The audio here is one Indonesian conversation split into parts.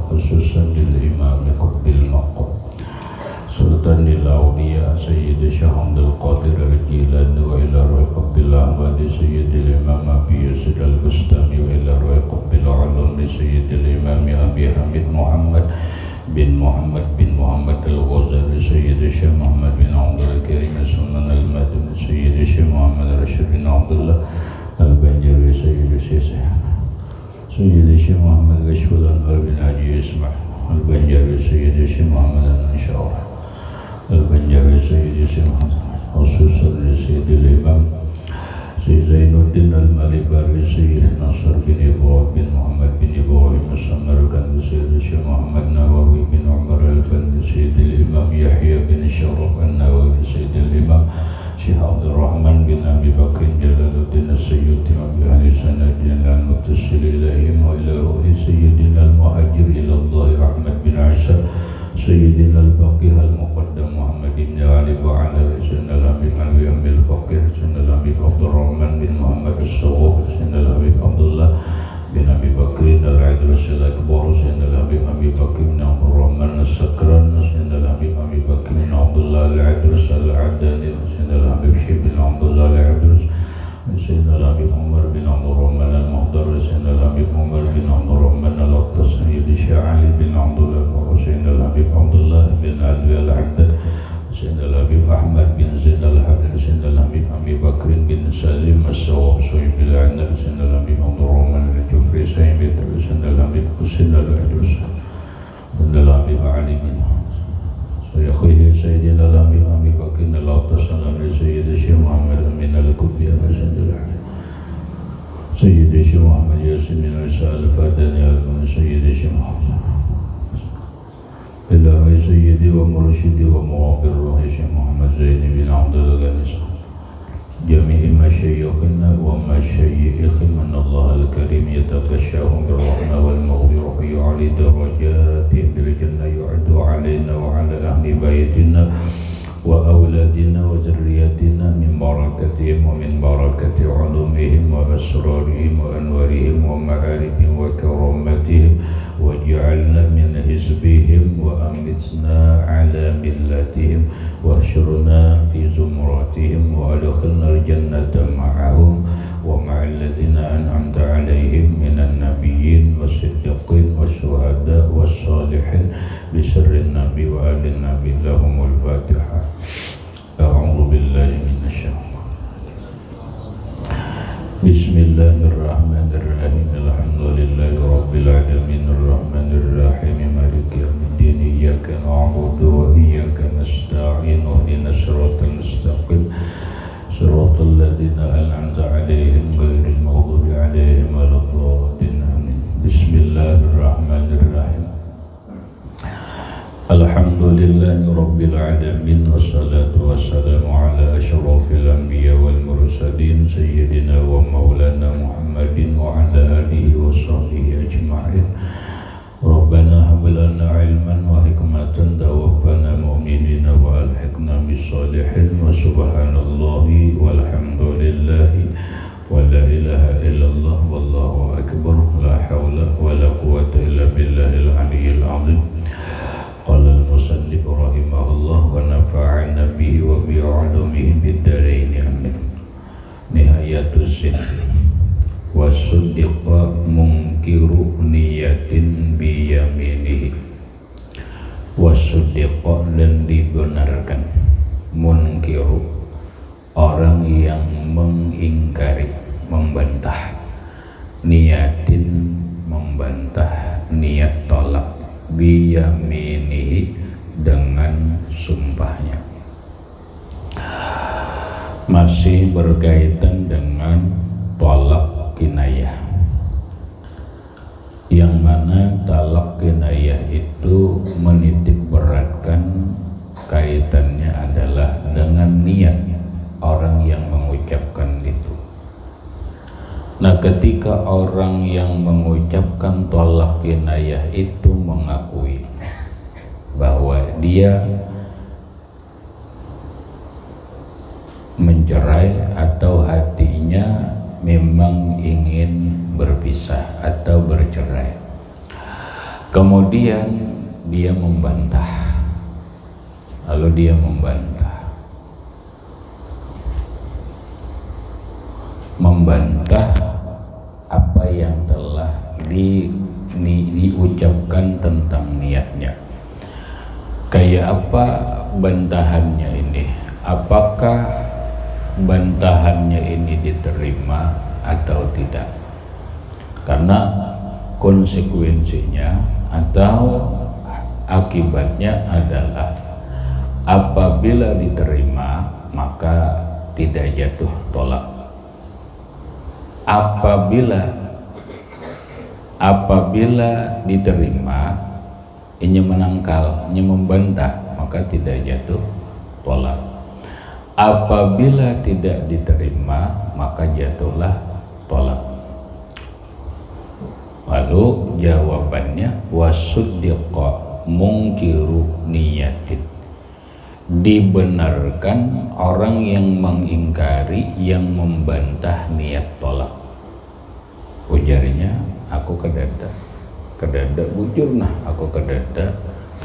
khususan lil Imam Qutbil Maqam Sultan lil Awliya Sayyid Syekh Abdul Qadir Al-Jilani wa ila ruhi Qutbil Ahmad Sayyidil Imam Abi Yazid Al-Bustami wa ila ruhi Qutbil Ulum Sayyidil Imam Abi Hamid Muhammad bin Muhammad Al-Ghazali Sayyid Syekh Muhammad bin Abdul Karim Sunan Al-Madini Sayyid Syekh Muhammad Rashid bin Abdullah Al-Banjawi Sayyid Syekh Muhammad Rashid Anwar bin Haji Ismail Al-Banjawi Sayyid Syekh Muhammad Al-Nashar Al-Banjawi Sayyid Syekh Muhammad khususan Sayyidil Imam Sayyid Zainuddin Al-Malibari Sayyid Nasr bin Ibrahim bin Muhammad bin Ibrahim Samarkand Sayyid Syekh Muhammad Nawawi bin Umar Al-Bandi Sayyidil Imam Yahya bin Syaraf An-Nawawi Sayyidil Imam Syekh Abdul Rahman bin Abi Bakr Jalaluddin As-Sayyuti wa bi ahli sanadin al-muttasil ilaihim wa ila ruhi Sayyidina Al-Muhajir ila Allah Ahmad bin Isa Sayyidina Al-Baqih Al-Muqaddam Muhammad bin Ali wa ala Sayyidina Al-Habib Al-Wiyamil Faqih Sayyidina Al-Habib Abdul Rahman bin Muhammad As-Sawab Sayyidina Al-Habib Abdullah bin Abi Bakr Al-Idris Al-Akbar Sayyidina Al-Habib Abi Bakr bin Abdul Rahman As-Sakran Sayyidina Al-Habib Abi Bakr bin Abdullah Al-Idris Al-Adani Sayyidina Al-Habib Syekh bin Abdullah Al-Idris Sayyidina Al-Habib Umar bin Abdul Rahman Al-Muhdar Sayyidina Al-Habib Umar bin Abdul Rahman Al-Attas Sayyidi Syekh Ali bin Abdullah Sayyidina Al-Habib Abdullah bin Alwi Al-Haddad Sayyidina Al-Habib Ahmad bin Zaid Al-Haddad Sayyidina Al-Habib Abi Bakr bin Salim As-Sawab Sayyidina Al-Anab Sayyidina Al-Habib Abdul Rahman Al-Jufri Sayyidina Al-Habib Husain Al-Idris Sayyidina Al-Habib Ali bin Sayyidina Sayyidina Al-Habib Abi Bakr Al-Attas Sayyidina Syekh Muhammad Amin Al-Qubbi Sayyidina Syekh Muhammad Yasin bin Isa Al-Fadani Sayyidina Syekh Muhammad Ilahi Sayyidi wa Mursyidi wa Muwafir Ruhi Syekh Muhammad Zaini bin Abdul Ghanis Jami'i masyayikhina wa masyayikhim Manallah Al-Karim Yatakashahum Birrahmah wal Maghfirah Yu'ali darajati bil jannah yu'adu alaina wa ala ahli baitina wa awladina wa zurriyatina min barakatihim wa min barakati ulumihim wa asrarihim wa anwarihim wa ma'arifihim wa karamatihim waj'alna min hizbihim wa amitna ala millatihim wa asyurna fi zumratihim wa adkhilna al-jannata ma'ahum wa ma'al ladhina an'amta alaihim minan nabiyyin was-siddiqin was-syuhada was-salihin bisirrin nabi wa alin nabi lahumul fatihah. A'udzu billahi minasyaitonir Bismillahirrahmanirrahim. Alhamdulillahi rabbil alamin arrahmanir rahim maliki yaumiddin iyyaka na'budu wa iyyaka nasta'in ihdinas siratal mustaqim siratal ladzina an'amta 'alaihim ghairil maghdubi 'alaihim waladdallin amin. Bismillahirrahmanirrahim. Alhamdulillahi rabbil alamin wassalatu wassalamu ala asyrafil anbiya wal mursalin sayyidina wa maulana Muhammadin wa ala alihi wa sahbihi ajma'in. Rabbana hab lana ilman wa hikmatan tawaffana mu'minina wa alhiqna bis salihin wa subhanallahi walhamdulillahi wa la ilaha illallah wallahu akbar la hawla wa la quwwata illa billahil aliyyil azim. Qala al-musannif rahimahullah wa nafa'ana bihi wa bi'ulumihi bid-darain amin. Nihayatus sin wa suddiqa munkiru niyatin bi yaminihi wa suddiqa dan dibenarkan munkiru orang yang mengingkari membantah niyatin membantah niat tolak biyaminihi dengan sumpahnya. Masih berkaitan dengan talak kinayah, yang mana talak kinayah itu menitik beratkan kaitannya adalah dengan niat orang yang mengucapkan itu. Nah, ketika orang yang mengucapkan tolak kinayah itu mengakui bahwa dia mencerai atau hatinya memang ingin berpisah atau bercerai, Kemudian dia membantah. Lalu dia membantah apa yang telah diucapkan tentang niatnya. Kayak apa bantahannya ini? Apakah bantahannya ini diterima atau tidak? Karena konsekuensinya atau akibatnya adalah apabila diterima maka tidak jatuh tolak. Apabila diterima ini menangkal, ini membantah, maka tidak jatuh tolak. Apabila tidak diterima maka jatuhlah tolak. Lalu jawabannya wasuddiqa mungkiru niyatin, dibenarkan orang yang mengingkari, yang membantah niat tolak. Ujarnya, aku kedada bujur nah, aku kedada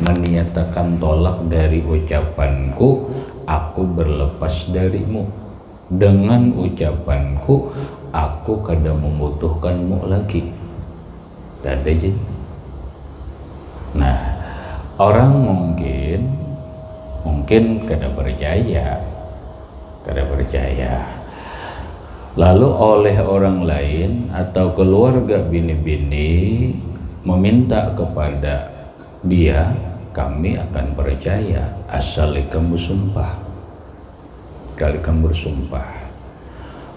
meniatakan tolak dari ucapanku, aku berlepas darimu. Dengan ucapanku aku kada membutuhkanmu lagi. Dada jadi. Nah, orang mungkin kada percaya. Lalu oleh orang lain atau keluarga bini-bini meminta kepada dia, kami akan percaya asal kamu bersumpah. Kali kamu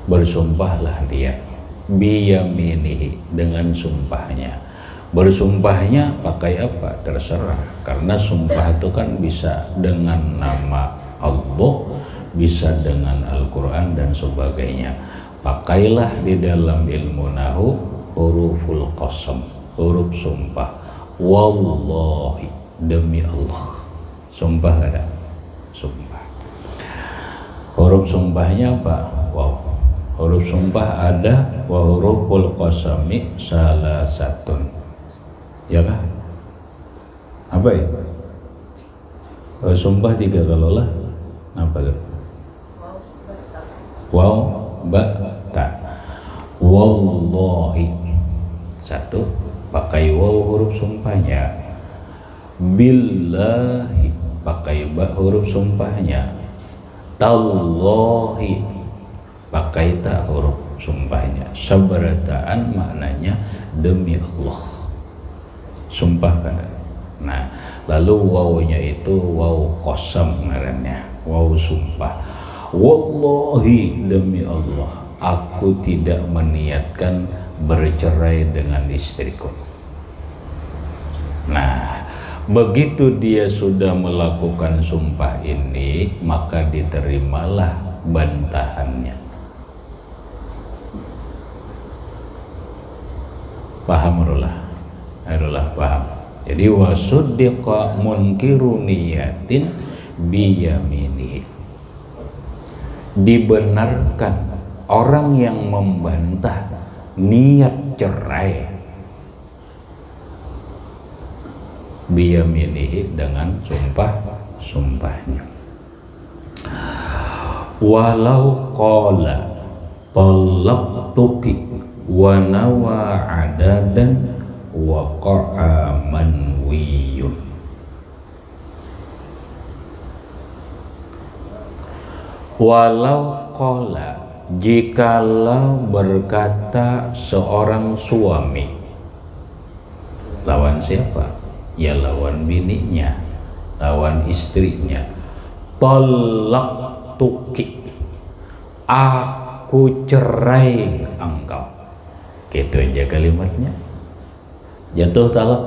bersumpahlah dia biyaminihi, dengan sumpahnya. Bersumpahnya pakai apa? Terserah, karena sumpah itu kan bisa dengan nama Allah, bisa dengan Al-Quran dan sebagainya. Pakailah di dalam ilmu nahu huruful qasam, huruf sumpah. Wallahi, demi Allah. Sumpah ada? Sumpah. Huruf sumpahnya apa? Wow. Huruf sumpah ada wa huruful qasami salah satun. Ya kah? Apa ya? Huruf sumpah 3 kalau lah. Apa tuh? Waw, ba, ta. Wallahi. 1, pakai waw huruf sumpahnya. Billahi, pakai ba huruf sumpahnya. Tallahi, pakai ta huruf sumpahnya. Sabarataan maknanya demi Allah. Sumpah kan. Nah, lalu wawnya itu waw qasam ngarannya, waw sumpah. Wallahi, demi Allah, aku tidak meniatkan bercerai dengan istriku. Nah, begitu dia sudah melakukan sumpah ini, maka diterimalah bantahannya. Paham Arulah paham. Jadi wasuddiqa munkiru niyatin biyaminihi, dibenarkan orang yang membantah niat cerai biyaminihi, dengan sumpahnya. Walau qala talaqtuki wa nawa adadan waqa'a manwiyun. Walau qala, jikalau berkata seorang suami, lawan siapa? Ya lawan bininya, lawan istrinya. Talaqtuki, aku cerai engkau. Gitu aja kalimatnya. Jatuh talak?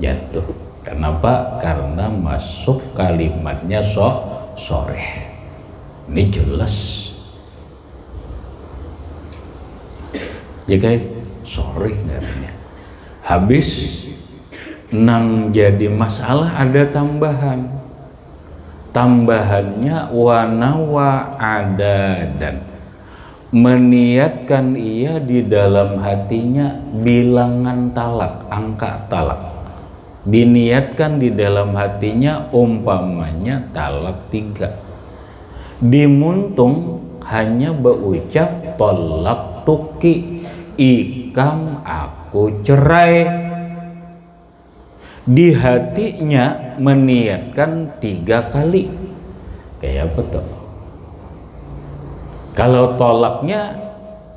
Jatuh. Kenapa? Karena masuk kalimatnya soreh. Ini jelas. Ya guys, soreh katanya. Habis nang jadi masalah ada tambahan. Tambahannya wanawa adadan, meniatkan ia di dalam hatinya bilangan talak, angka talak. Diniatkan di dalam hatinya umpamanya talak 3. Dimuntung hanya berucap tolak tuki, ikam aku cerai. Di hatinya meniatkan 3 kali. Kayak apa tuh? Kalau tolaknya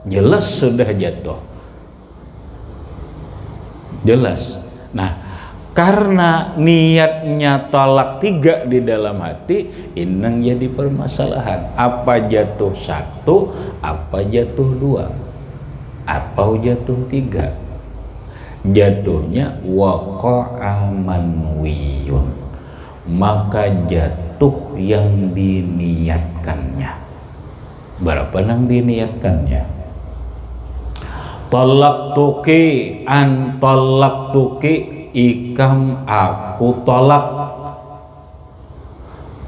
jelas sudah jatuh, jelas. Nah, karena niatnya tolak 3 di dalam hati, ini jadi permasalahan. Apa jatuh 1, apa jatuh 2, apa jatuh 3? Jatuhnya waqa'a manwiyun, maka jatuh yang diniatkannya. Berapa nang diniatkannya? Tolak tuki, an tolak tuki, ikam aku tolak,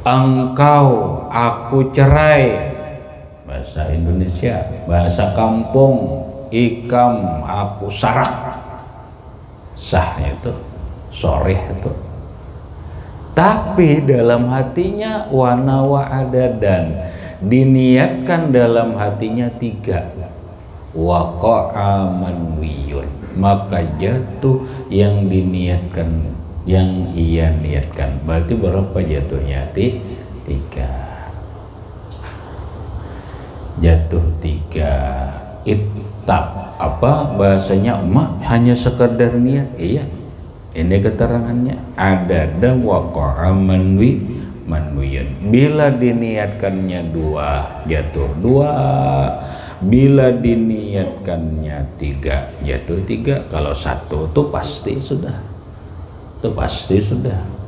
engkau aku cerai. Bahasa Indonesia, bahasa kampung, ikam aku sarak. Sah itu, soreh itu. Tapi dalam hatinya wana wa'ada, dan diniatkan dalam hatinya 3. Waqa'a manwiyun, maka jatuh yang diniatkan, yang ia niatkan. Berarti berapa jatuhnya? 3. Jatuh 3. Ittab, apa bahasanya? Emak hanya sekedar niat. Iya, ini keterangannya. Ada waqa'a manwiyun. Bila diniatkannya 2, jatuh 2. Bila diniatkannya 3, jatuh 3. Kalau 1 itu pasti sudah. Itu pasti sudah.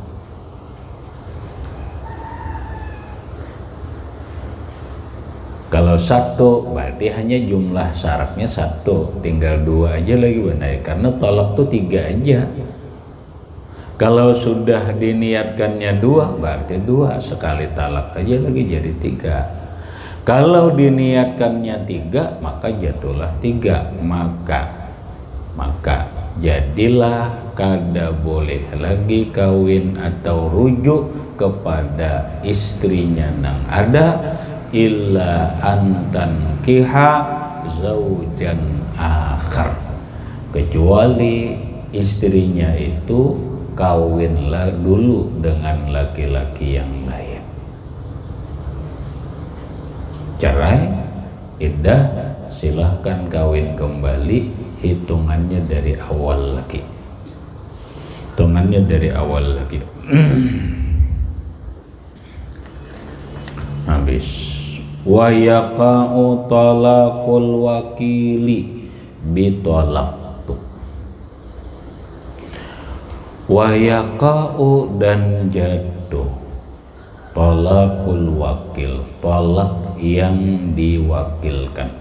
Kalau 1 berarti hanya jumlah syaratnya 1, tinggal 2 aja lagi benar. Karena tolak tuh 3 aja. Kalau sudah diniatkannya 2, berarti 2 sekali talak aja lagi jadi 3. Kalau diniatkannya 3, maka jatuhlah 3. Maka jadilah kada boleh lagi kawin atau rujuk kepada istrinya nang ada, illa antan kiha zaujan akhar, kecuali istrinya itu kawinlah dulu dengan laki-laki yang lain. Cerai, iddah, silahkan kawin kembali, hitungannya dari awal lagi. Hitungannya dari awal lagi. Habis. Wa yaqa'u talaqul wakili bitolaktu. Wa yaqa'u, dan jatuh talaqul wakil, tolak yang diwakilkan,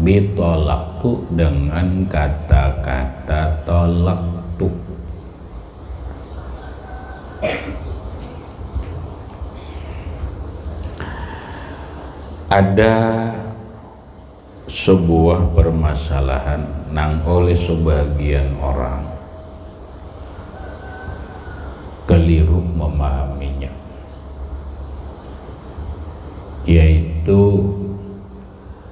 bitolaktu, dengan kata-kata tolaktu. Ada sebuah permasalahan nang oleh sebagian orang keliru memahaminya, yaitu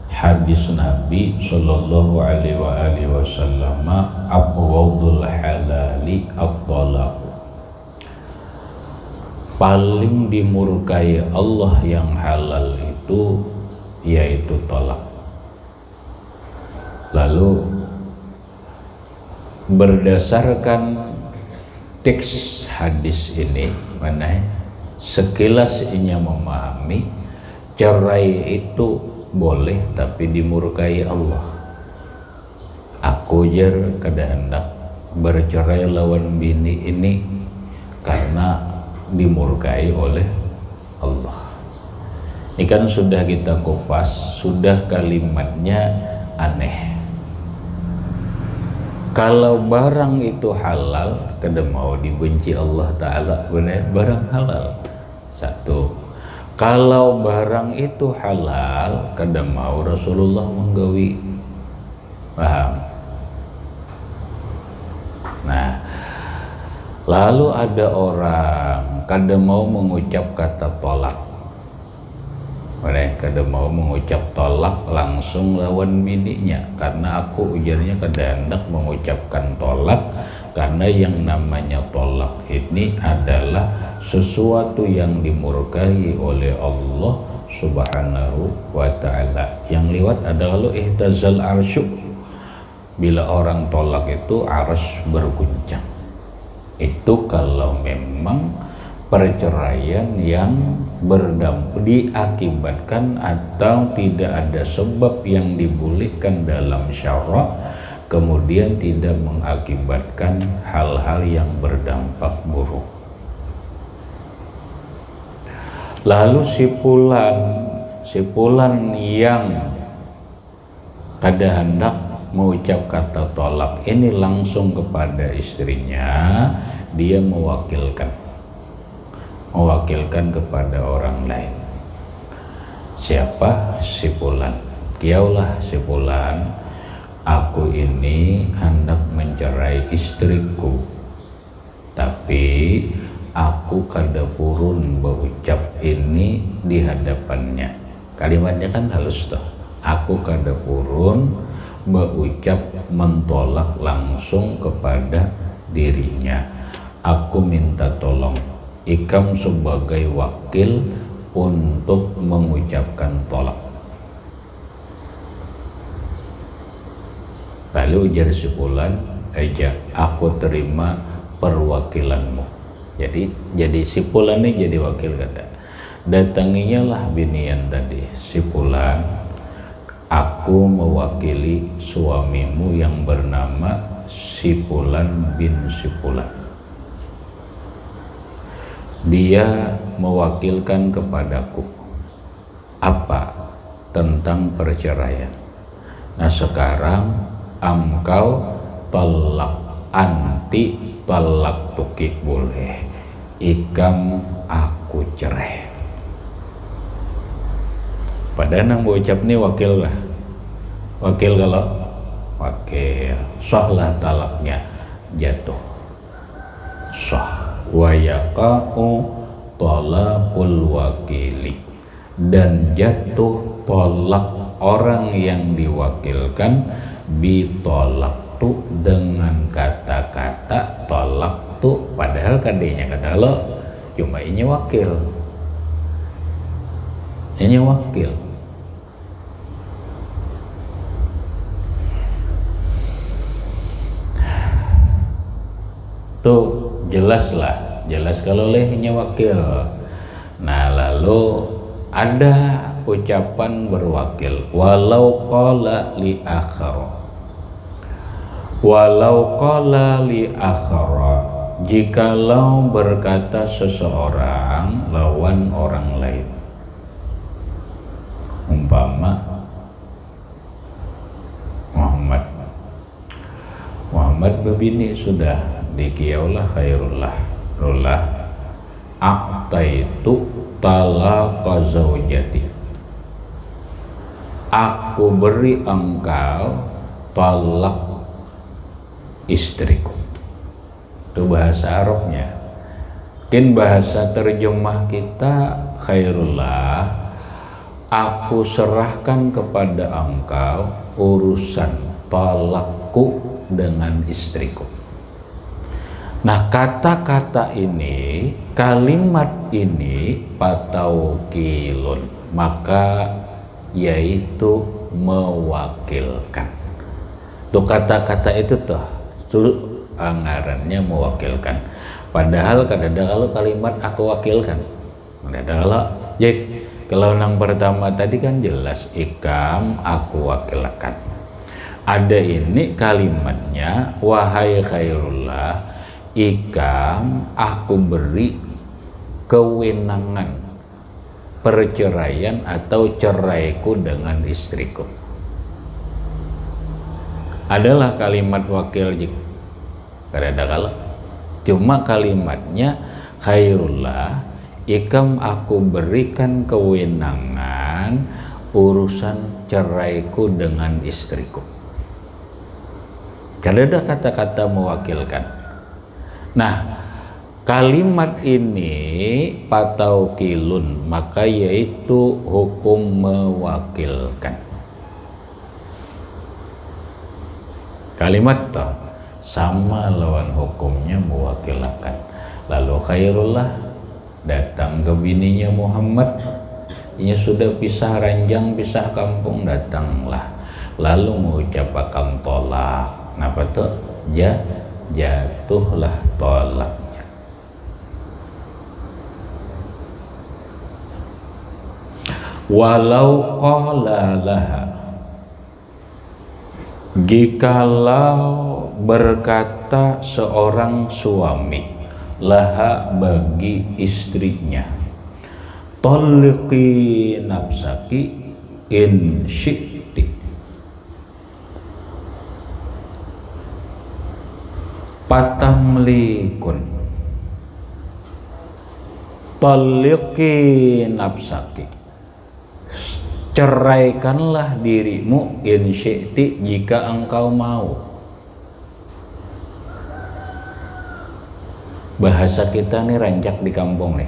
hadis Nabi Shallallahu Alaihi Wasallam, abghadul halali at-talaq, paling dimurkai Allah yang halal itu yaitu tolak. Lalu berdasarkan teks hadis ini, mana sekilas ia memahami cerai itu boleh tapi dimurkai Allah. Aku jar kada hendak bercerai lawan bini ini karena dimurkai oleh Allah. Ini kan sudah kita kupas, sudah kalimatnya aneh. Kalau barang itu halal, kada mau dibenci Allah Ta'ala, benar barang halal. 1. Kalau barang itu halal, kada mau Rasulullah menggawi. Paham? Nah, lalu ada orang kada mau mengucap kata tolak. Mereka kada mau mengucap tolak langsung lawan bininya, karena aku ujarnya kada hendak mengucapkan tolak, karena yang namanya tolak ini adalah sesuatu yang dimurkai oleh Allah Subhanahu wa ta'ala. Yang liwat adalah lo ihtazal arsyu. Bila orang tolak itu arsy berguncang. Itu kalau memang perceraian yang diakibatkan atau tidak ada sebab yang dibolehkan dalam syara', kemudian tidak mengakibatkan hal-hal yang berdampak buruk. Lalu sipulan yang kada hendak mengucap kata tolak ini langsung kepada istrinya, dia mewakilkan kepada orang lain. Siapa? Si Fulan. Kiaulah si Fulan, aku ini hendak mencerai istriku, tapi aku kada purun berucap ini di hadapannya. Kalimatnya kan halus toh. Aku kada purun berucap mentolak langsung kepada dirinya. Aku minta tolong ikam sebagai wakil untuk mengucapkan tolak. Lalu ujar si Fulan, aja aku terima perwakilanmu. Jadi si Fulan ini jadi wakil kata. Datanginya lah binian tadi, si Fulan, aku mewakili suamimu yang bernama si Fulan bin si Fulan. Dia mewakilkan kepadaku apa tentang perceraian. Nah sekarang engkau talak, anti talak tuki boleh, ikam aku cerai. Padahal nang ucap ni wakil lah, wakil kalau wakil sah lah talaknya jatuh sah. Wa yaqa'u talaqul wakili, dan jatuh tolak orang yang diwakilkan bitolak tu dengan kata-kata tolak tu, padahal kadenya kata lo cuma ini wakil, ini wakil. Tuh jelas kalau lehnya wakil. Nah lalu ada ucapan berwakil, walau qala li akhara, jikalau berkata seseorang lawan orang lain, umpama Muhammad bebini sudah dikiaulah khairullah rullah a'taitu talaqa zaujati, aku beri engkau talak istriku. Itu bahasa Arabnya. Mungkin bahasa terjemah kita khairullah, aku serahkan kepada engkau urusan talakku dengan istriku. Nah kata-kata ini, kalimat ini pataukilun, maka yaitu mewakilkan. Tuh kata-kata itu tuh anggarannya mewakilkan. Padahal kadang-kadang kalau kalimat aku wakilkan, kadang-kadang jadi kalau yang pertama tadi kan jelas ikam aku wakilkan. Ada ini kalimatnya wahai khairullah, ikam aku beri kewenangan perceraian atau ceraiku dengan istriku. Adalah kalimat wakil kada ada kalau cuma kalimatnya khairullah, ikam aku berikan kewenangan urusan ceraiku dengan istriku. Kalau ada kata-kata mewakilkan. Nah, kalimat ini pataukilun, maka yaitu hukum mewakilkan. Kalimat toh sama lawan hukumnya mewakilkan. Lalu Khairullah datang ke bininya Muhammad, ini sudah pisah ranjang, pisah kampung, datanglah lalu mengucapkan tolak. Kenapa tuh? Jatuhlah tolaknya. Walau qala laha, jikalau berkata seorang suami laha bagi istrinya, talliqi nafsaki in syi'ti, patamlikun, talliqi nafsaki, ceraikanlah dirimu in syi'ti jika engkau mau. Bahasa kita nih rancak di kampung nih,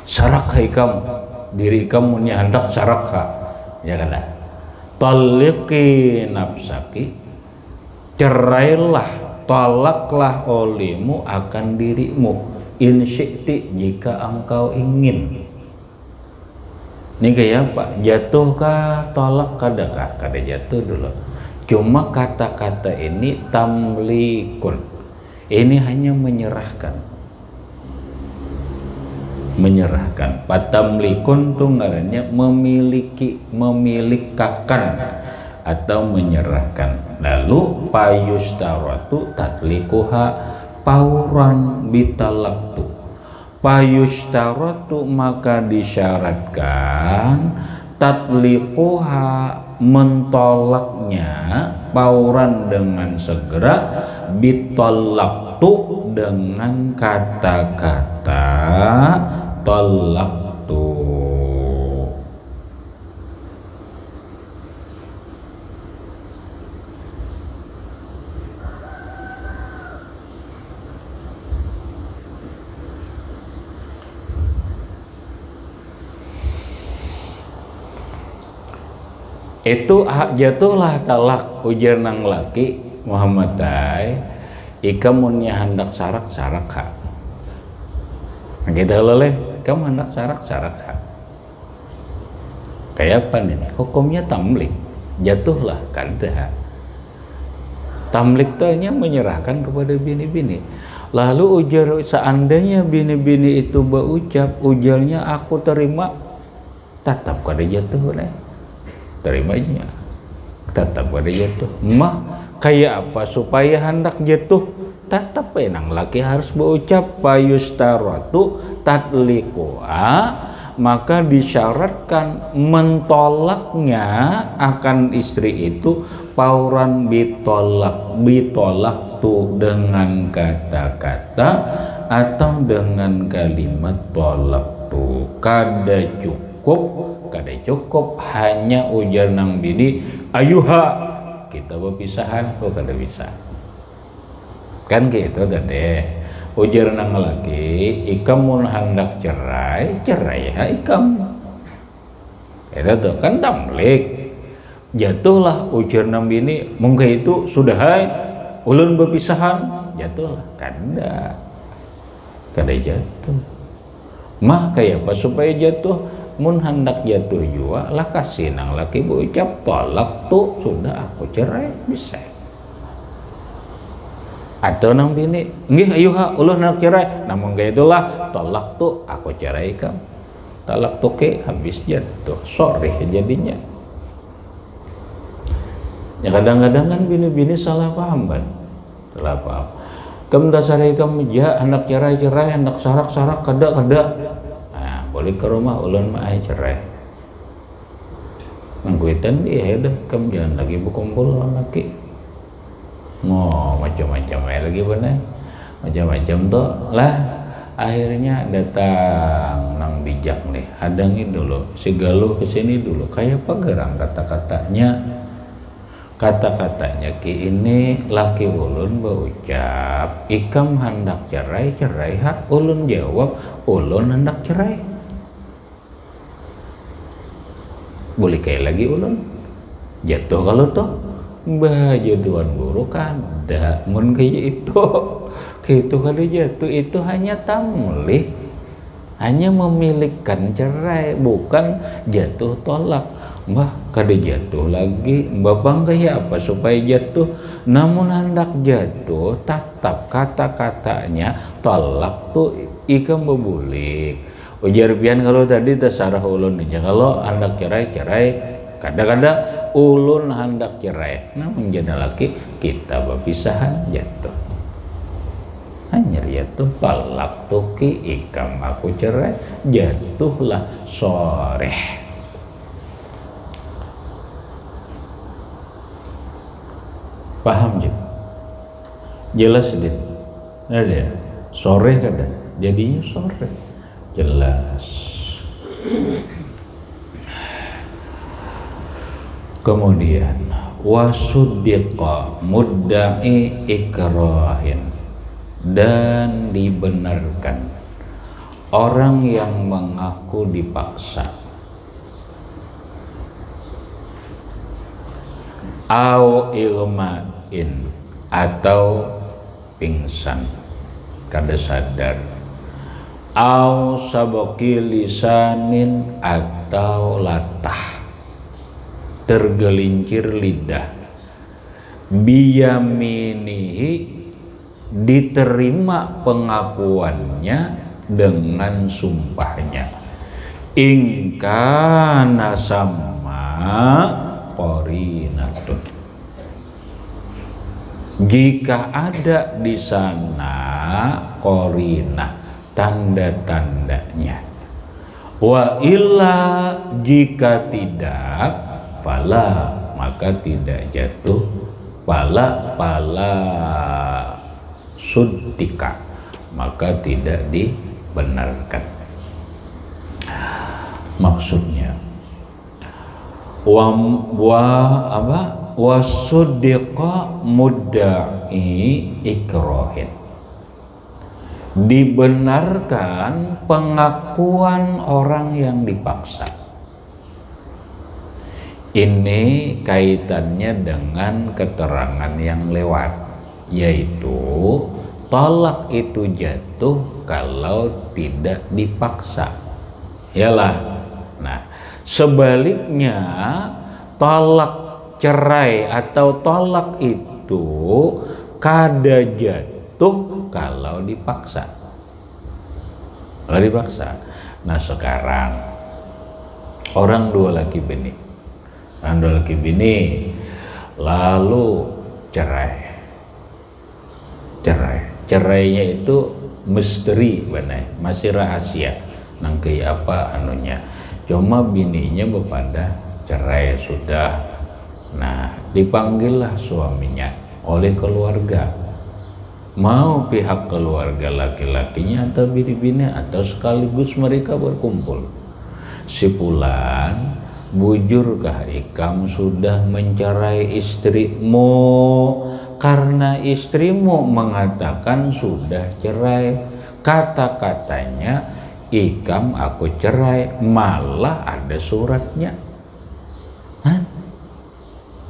sarak ikam, diri kamu nya hendak sarak ya kan? Talliqi nafsaki, cerailah, tolaklah olehmu akan dirimu in syi'ti jika engkau ingin. Ini kayak apa? Jatuh kah, tolak kadakah? Kada jatuh dulu. Cuma kata-kata ini tamlikun, ini hanya menyerahkan. Menyerahkan. Patamlikun tuh ngarannya memiliki, memilikakan atau menyerahkan. Lalu payustaratu tatlikuha pauran bitalaktu, payustaratu maka disyaratkan tatlikuha mentolaknya pauran dengan segera, bitalaktu dengan kata-kata talaktu. Itu jatuhlah talak, ujar nang laki Muhammad tai ika munnya hendak sarak ha. Kita leleh kamu hendak sarak ha. Kayak apa nih? Hukumnya tamlik, jatuhlah kada. Tamlik itu hanya menyerahkan kepada bini-bini. Lalu ujar seandainya bini-bini itu berucap ujarnya aku terima, tetap kada jatuh nih. Terima aja, tetap pada jatuh. Mah kayak apa supaya hendak jatuh? Tetap enang laki harus berucap payustaratu tatlikuha, maka disyaratkan mentolaknya akan istri itu pauran bitolak tuh dengan kata-kata atau dengan kalimat tolak tuh. Kada cukup hanya ujar nang bini ayuha kita berpisahan kok kada bisa kan gitu deh. Ujar nang laki ikam mun hendak cerai ha ikam itu tuh kan tamlik, jatuhlah ujar nang bini mungkin itu sudah hai ulun berpisahan, jatuhlah kada jatuh. Mah kayak apa supaya jatuh? Mun hendak jatuh jua lah kasih nang laki berucap tolak tuh sudah aku cerai bisa. Atau nang bini nggih ayuha ulun hendak cerai, namun kayak itulah tolak tuh aku cerai kamu. Talak tuh ke habis jatuh sorry jadinya. Ya kadang-kadang kan bini-bini salah paham kan, salah paham. Kamu dasar kamu ja hendak cerai hendak sarak kada boleh ke rumah ulun mah cerai mangkuitan dia udah kamu jangan lagi berkumpul sama laki macam-macam lagi benar macam-macam tuh lah Akhirnya datang nang bijak nih, hadangi dulu si Galuh kesini dulu, kayak pagerang kata-katanya ki ini laki ulun berucap ikam hendak cerai hak ulun jawab ulun hendak cerai. Boleh kayak lagi ulun jatuh kalau toh baju tuan guru kan ada mun kayak itu kalau jatuh itu hanya tamlik, hanya memilihkan cerai, bukan jatuh tolak. Mbah kada jatuh lagi, babang kayak apa supaya jatuh, namun hendak jatuh tetap kata-katanya tolak tuh ikam bebulik. Ujar pian kalau tadi terserah ulun aja, kalau hendak cerai kadang-kadang ulun hendak cerai, namun jadi laki kita berpisahan jatuh. Hanya jatuh talak tuki ikam aku cerai, jatuhlah soreh. Paham je? Jelas deh. Ada sore kada, jadinya sore. Jelas. Kemudian wasuddiqa mudda'i ikrahin, dan dibenarkan orang yang mengaku dipaksa, au ilmain, atau pingsan kada sadar, au saboki lisanin, atau latah tergelincir lidah, biyaminihi, diterima pengakuannya dengan sumpahnya, ingkana sama qarinatun, jika ada di sana qarinah, tanda-tandanya, wa illa, jika tidak, fala, maka tidak jatuh, pala suddika, maka tidak dibenarkan. Maksudnya wasuddiqa mudda'i ikrahin, dibenarkan pengakuan orang yang dipaksa. Ini kaitannya dengan keterangan yang lewat, yaitu tolak itu jatuh kalau tidak dipaksa. Yalah. Nah, sebaliknya tolak cerai atau tolak itu kada jatuh kalau dipaksa. Kalau dipaksa. Nah, sekarang orang dua laki bini, lalu cerainya itu misteri, masih rahasia, nang kayak apa anunya, cuma bininya bepada cerai sudah. Nah, dipanggillah suaminya oleh keluarga, mau pihak keluarga laki-lakinya atau bini-bini, atau sekaligus mereka berkumpul. Si fulan, bujurkah ikam sudah mencerai istrimu? Karena istrimu mengatakan sudah cerai, kata-katanya ikam aku cerai, malah ada suratnya.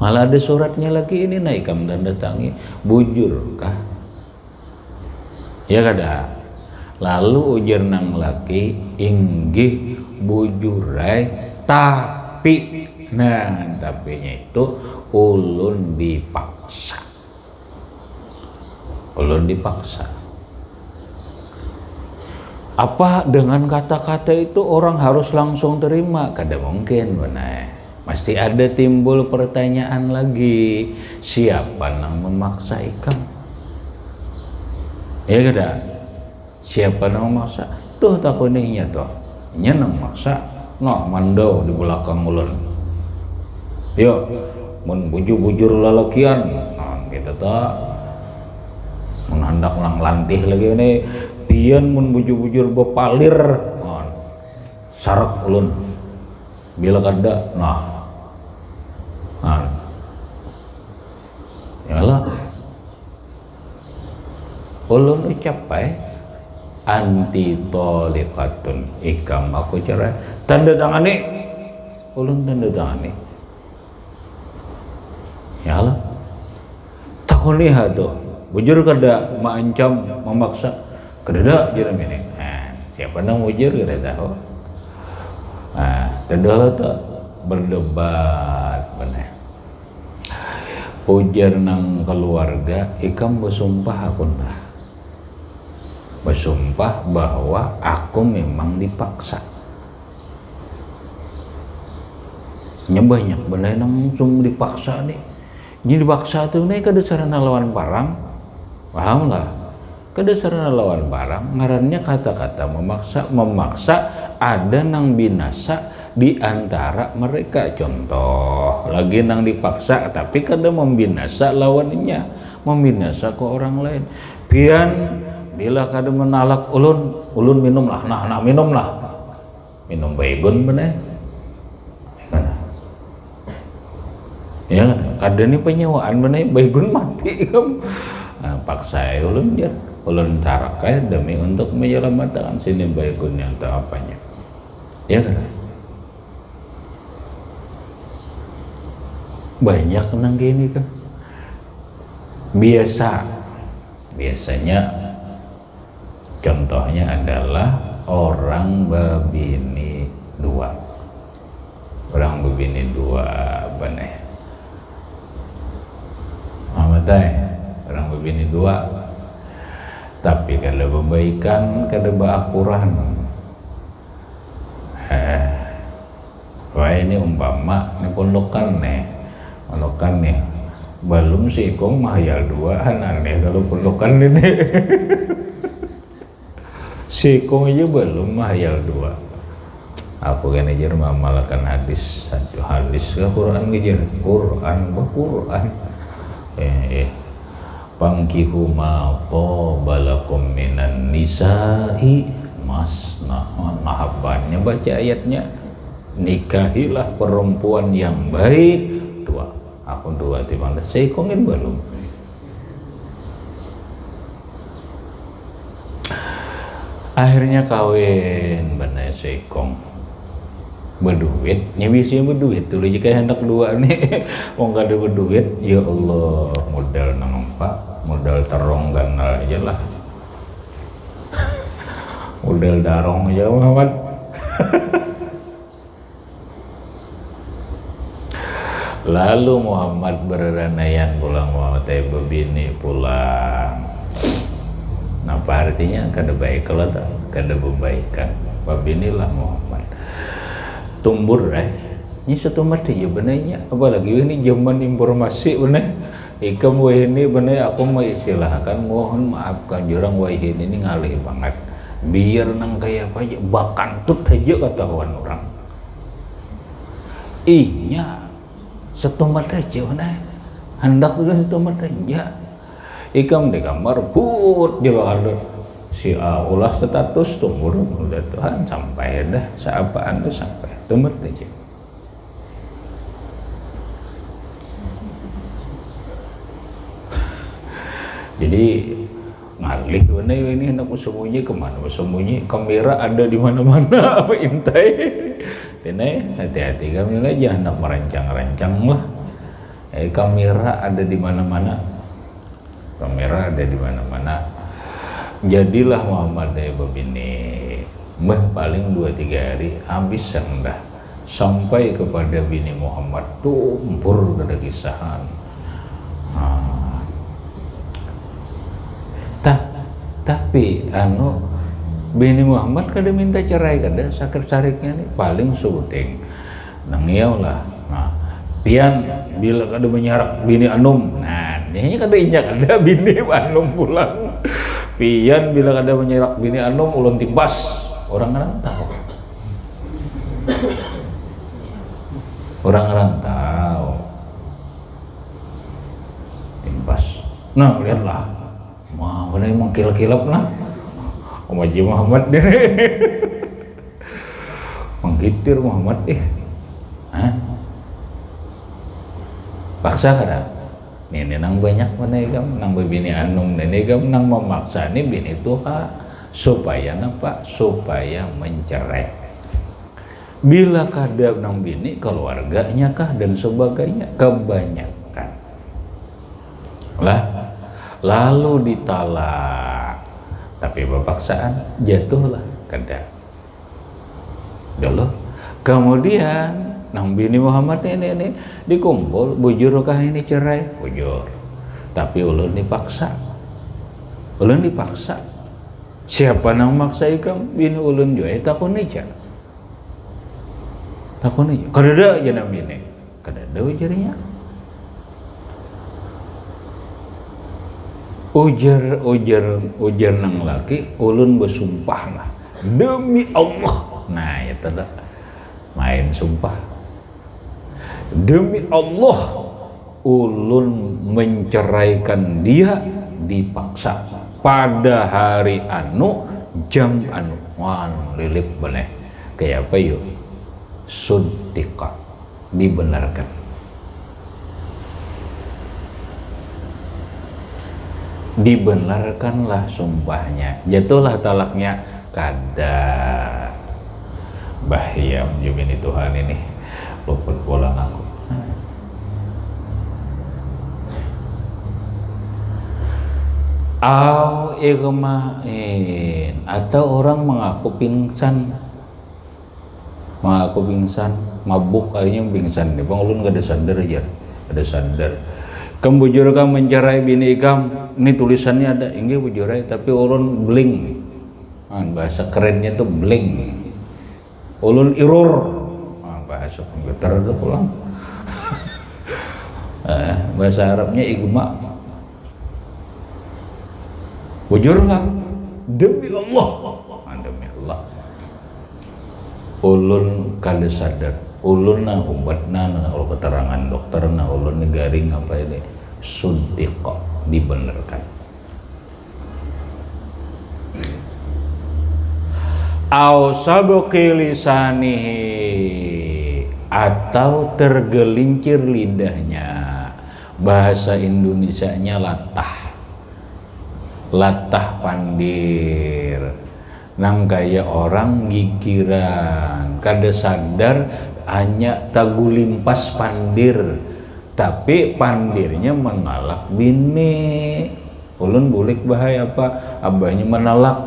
Malah ada suratnya lagi ini, nah ikam tanda tangi, bujurkah? Ya kada. Lalu ujar nang laki, inggih bujurai, tapi, nah tapinya itu ulun dipaksa. Ulun dipaksa. Apa dengan kata-kata itu orang harus langsung terima? Kada mungkin, benar. Pasti ada timbul pertanyaan lagi, siapa nang memaksa ikam? Ya kada? Siapa nang memaksa? Tuh takunihnya tuh, nya nang maksa, no mando di belakang ulun. Yo, mun bujur-bujur lalakian, nah kita tuh, mun hendak lang lantih lagi ini, pian mun bujur-bujur bepalir sarak ulun bila kada yalah ulun ucapai anti toliqatun ikam aku cerai tanda tangani ulun tanda tangani yalah takoni hado bujur kada maancam memaksa kada jeram ini siapa nang bujur kada tahu tadalah tak berdebat benar ujar nang keluarga ikam bersumpah aku bersumpah bahwa aku memang dipaksa banyak benar nang dipaksa nih ini dipaksa tuh nih kada sarana lawan barang paham lah kada sarana lawan barang ngarannya kata-kata memaksa ada nang binasa di antara mereka contoh lagi nang dipaksa tapi kada membinasa lawannya membinasa ke orang lain pian bila kada menalak ulun minumlah minumlah minum baygon bener ya kan kada ni penyewaan bener baygon mati kamu paksa ulun jar ulun tarakai demi untuk menyelamatkan sini baygon yang tak apanya ya kan banyak nang gini kan biasanya contohnya adalah orang berbini dua benih orang berbini dua tapi kada berbaikan kada beakuran wah ini umpama ini pondokan nih belum sikong mahayal dua aneh kalau pondokan ini sikong aja belum mahayal dua aku kan ajar mamalkan hadis ke Quran ngejar Quran pangkihu ma balakum minan nisa'i masna mahabbannya baca ayatnya nikahilah perempuan yang baik aku dua timang saya kongin belum akhirnya kawin benar sekong berduit nyebisnya berduit dulu jika hendak dua nih mau gak ada berduit ya Allah modal nampak modal terong ganal aja lah modal darong aja Muhammad lalu Muhammad berenaian pulang Muhammad bebini pulang apa artinya kada baik kalau tak kada berbaikan babinilah Muhammad tumbur ini satu mati ya benarnya apalagi ini zaman informasi benar ikam wah ini benar aku mau istilahkan mohon maafkan jurang wah ini ngalih banget biar nang kayak apa aja bakantut aja ketahuan orang iya satu mati aja benar hendak juga satu mati aja ikam di kamar put juga ada si ulah status tumbur udah Tuhan sampai dah seapaan tuh sampai tumbuh aja jadi ngalih bener ini hendak sembunyi kemana sembunyi kamera ada di mana-mana intai ini hati-hati kami aja hendak merancang-rancang lah kamera ada di mana-mana jadilah Muhammad begini paling 2-3 hari habis dah sampai kepada bini Muhammad tumpur kada kisahan tapi bini Muhammad kada minta cerai kada sakit-sariknya nih paling syuting nangiau lah pian bila kada menyarak bini anum ini kada injak ada bini anum pulang pian bila kada menyarak bini anum ulun timbas orang tahu timbas lihatlah bener emang kilap-kilap Haji Muhammad menggitir Muhammad paksa kada ini nang banyak mana ikam nang bini anung ini ikam nang memaksa ini bini tuha supaya apa? Supaya mencerai. Bila kada nang bini keluarganya kah dan sebagainya kebanyakan lah lalu ditalak tapi berpaksaan jatuhlah kada dulu kemudian nang bini Muhammad ini dikumpul bujur kah ini cerai bujur tapi ulun dipaksa siapa nang maksa ikam bini ulun juga takun aja kadada aja nang bini kadada ujarnya ujar nang laki ulun bersumpah lah demi Allah nah itu dah main sumpah demi Allah ulun menceraikan dia dipaksa pada hari anu jam anu wan lilip boleh kayak apa yuk suddiqa dibenarkanlah sumpahnya jatuhlah talaknya kada bahaya menjumini Tuhan ini luput pulang aku au igmain atau orang mengaku pingsan mabuk akhirnya pingsan nih bang ulun gak ada sadar kembujur kam mencerai bini ikam ini tulisannya ada ini bujurai tapi ulun bling bahasa kerennya tuh bling ulun error bahasa komputer itu pulang bahasa Arabnya igma bujurlah demi Allah ulun kada sadar ulun na obatna kalau keterangan dokter na ulun negaring apa ini suddiqa dibenarkan au sabqi lisanihi atau tergelincir lidahnya bahasa Indonesianya latah pandir nang kaya orang gigiran kada sadar hanya tagulimpas pandir tapi pandirnya menalak bini ulun bulik bahaya apa abahnya menalak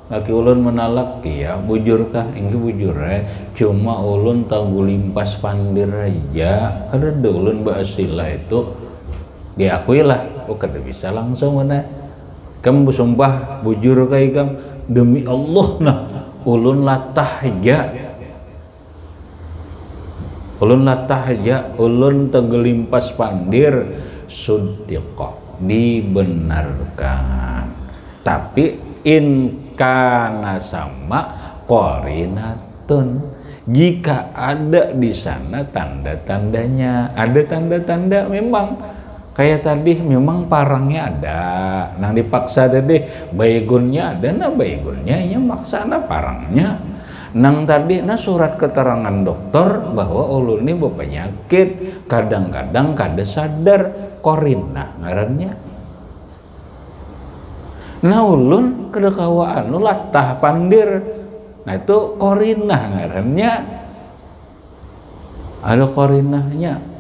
laki ulun menalak ya bujur kah ini bujur cuma ulun tagulimpas pandir aja kada ada ulun bahasilah itu diakui lah kada bisa langsung mana kamu bersumpah bujur kah ikam demi Allah nah ulun latah aja ulun tegelimpas pandir suddiqa dibenarkan tapi in kana sama qarinatun jika ada di sana tanda-tandanya ada tanda-tanda memang kayak tadi memang parangnya ada nang dipaksa tadi baygunnya ada nah baygunnya ini maksana parangnya nang tadi nah surat keterangan dokter bahwa ulun ini berpenyakit kadang-kadang kada sadar korina ngarannya nah ulun kedekawaan latah pandir nah itu korina ngarannya ada korinahnya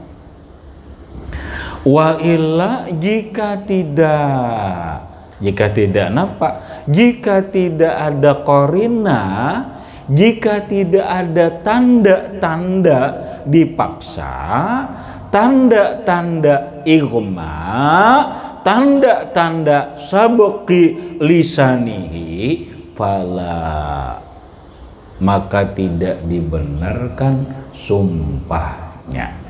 wa illa jika tidak napa jika tidak ada korina jika tidak ada tanda-tanda dipaksa tanda-tanda igma tanda-tanda sabqi lisanihi fala maka tidak dibenarkan sumpahnya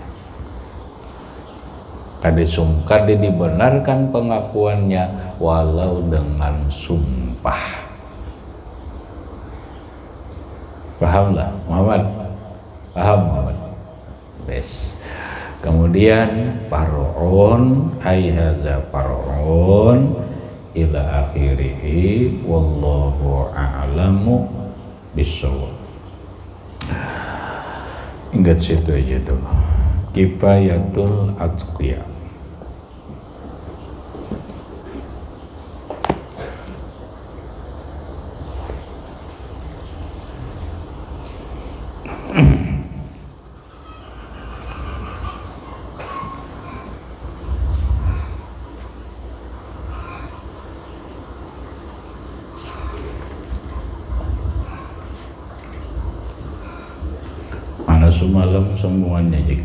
kada dibenarkan pengakuannya walau dengan sumpah. Pahamlah Muhammad? Paham Muhammad? Yes. Kemudian par'un ay hadza par'un ila akhirih wallahu a'lamu bissawab. Ingat situ aja dulu. Kifayatul atqiya. Semalam sambungannya Jik.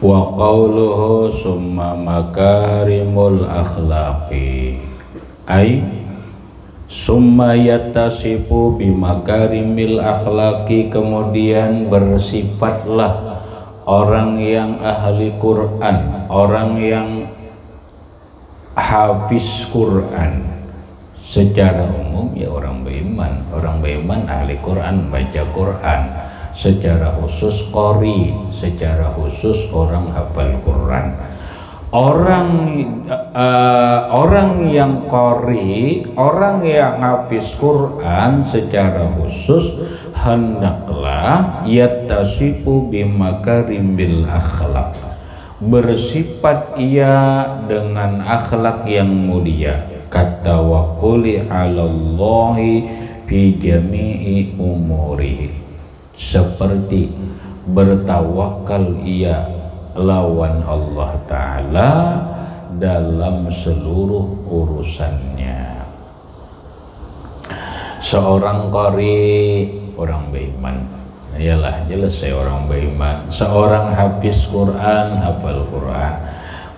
Wa qawluhu summa makarimul akhlaqi ay summa yattasifu bimakarimil akhlaqi, kemudian bersifatlah orang yang ahli Quran, orang yang hafiz Quran. Secara umum ya orang beriman ahli Quran, baca Quran. Secara khusus qori, secara khusus orang hafal Quran. Orang yang qori, orang yang hafiz Quran secara khusus hendaklah yattasifu bimakarimil akhlaq, bersifat ia dengan akhlak yang mulia, katawakkuli 'alallahi fi jami'i umurihi, seperti bertawakal ia lawan Allah Ta'ala dalam seluruh urusannya. Seorang qari, orang beriman, iyalah jelas saya orang beriman. Seorang hafiz Quran, hafal Quran,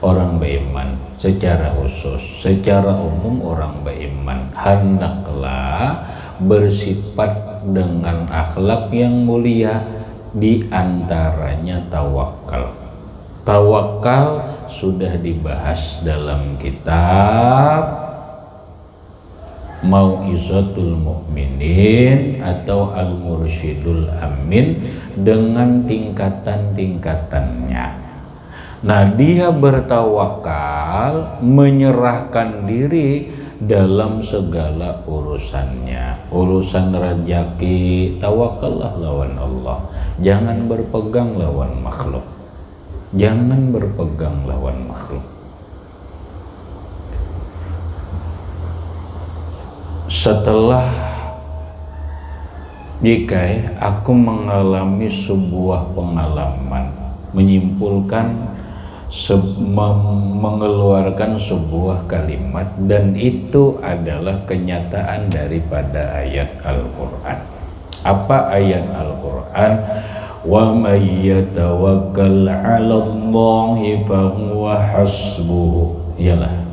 orang beriman. Secara khusus, secara umum orang beriman hendaklah bersifat dengan akhlak yang mulia, di antaranya tawakal. Tawakal sudah dibahas dalam kitab Mau'izatul Mu'minin atau Al-Mursyidul Amin dengan tingkatan-tingkatannya. Nah, dia bertawakal, menyerahkan diri dalam segala urusannya. Urusan rezeki, tawakallah lawan Allah. Jangan berpegang lawan makhluk. Jangan berpegang lawan makhluk. Setelah jika aku mengalami sebuah pengalaman, menyimpulkan mengeluarkan sebuah kalimat, dan itu adalah kenyataan daripada ayat Al-Quran. Apa ayat Al-Quran? Wa may yatawakkal 'alallahi fa huwa hasbuh. Iyalah,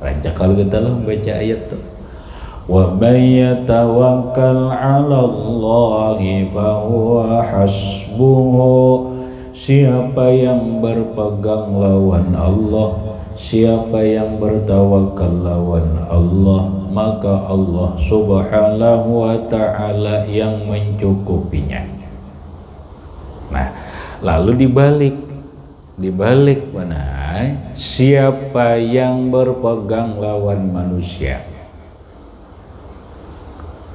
rancak kalau kita lah baca ayat tuh. Wa may yatawakkal 'alallahi fa huwa hasbuh. Siapa yang berpegang lawan Allah, siapa yang bertawakal lawan Allah, maka Allah Subhanahu wa ta'ala yang mencukupinya. Nah, lalu dibalik mana? Siapa yang berpegang lawan manusia,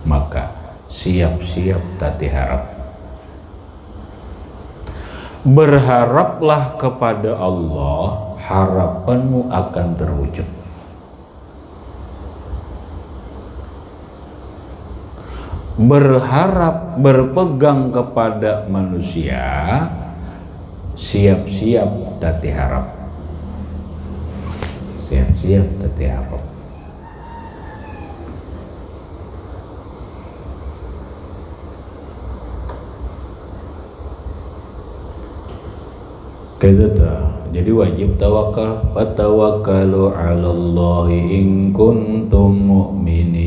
maka siap-siap tati harap. Berharaplah kepada Allah, harapanmu akan terwujud. Berharap, berpegang kepada manusia, siap-siap tati harap. Siap-siap tati harap. Jadi wajib tawakal. Fatawakkalu 'alallahi in kuntum mu'minin.